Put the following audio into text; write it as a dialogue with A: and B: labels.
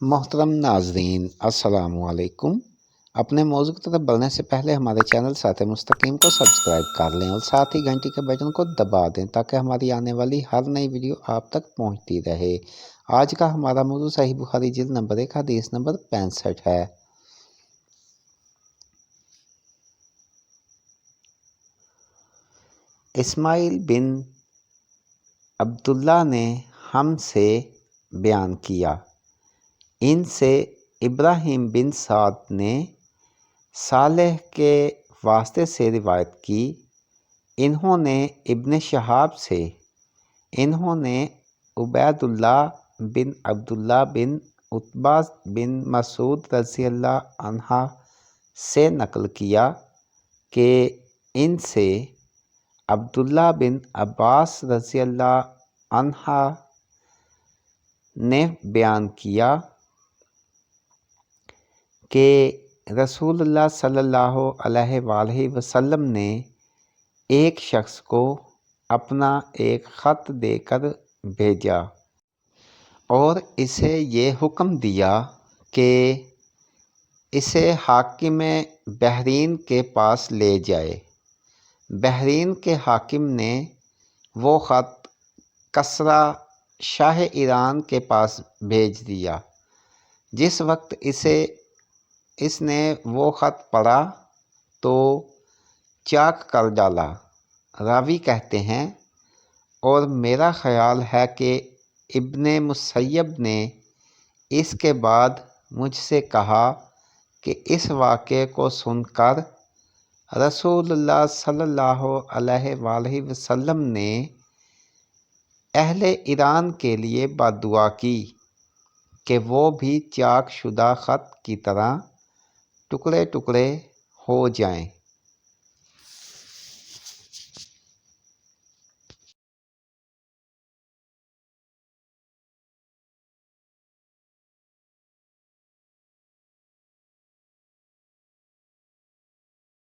A: محترم ناظرین السلام علیکم۔ اپنے موضوع کی طرف بڑھنے سے پہلے ہمارے چینل ساتھ مستقیم کو سبسکرائب کر لیں اور ساتھ ہی گھنٹی کے بٹن کو دبا دیں تاکہ ہماری آنے والی ہر نئی ویڈیو آپ تک پہنچتی رہے۔ آج کا ہمارا موضوع صحیح بخاری جلد نمبر 1 حدیث نمبر 65 ہے۔ اسماعیل بن عبداللہ نے ہم سے بیان کیا، ان سے ابراہیم بن سعد نے صالح کے واسطے سے روایت کی، انہوں نے ابن شہاب سے، انہوں نے عبید اللہ بن عبداللہ بن عتبہ بن مسعود رضی اللہ عنہ سے نقل کیا کہ ان سے عبداللہ بن عباس رضی اللہ عنہ نے بیان کیا کہ رسول اللہ صلی اللہ علیہ وآلہ وسلم نے ایک شخص کو اپنا ایک خط دے کر بھیجا اور اسے یہ حکم دیا کہ اسے حاکم بحرین کے پاس لے جائے۔ بحرین کے حاکم نے وہ خط کسریٰ شاہ ایران کے پاس بھیج دیا۔ جس وقت اس نے وہ خط پڑھا تو چاک کر ڈالا۔ راوی کہتے ہیں اور میرا خیال ہے کہ ابن مسیب نے اس کے بعد مجھ سے کہا کہ اس واقعے کو سن کر رسول اللہ صلی اللہ علیہ وآلہ وسلم نے اہل ایران کے لیے بددعا کی کہ وہ بھی چاک شدہ خط کی طرح ٹکڑے ٹکڑے ہو جائیں۔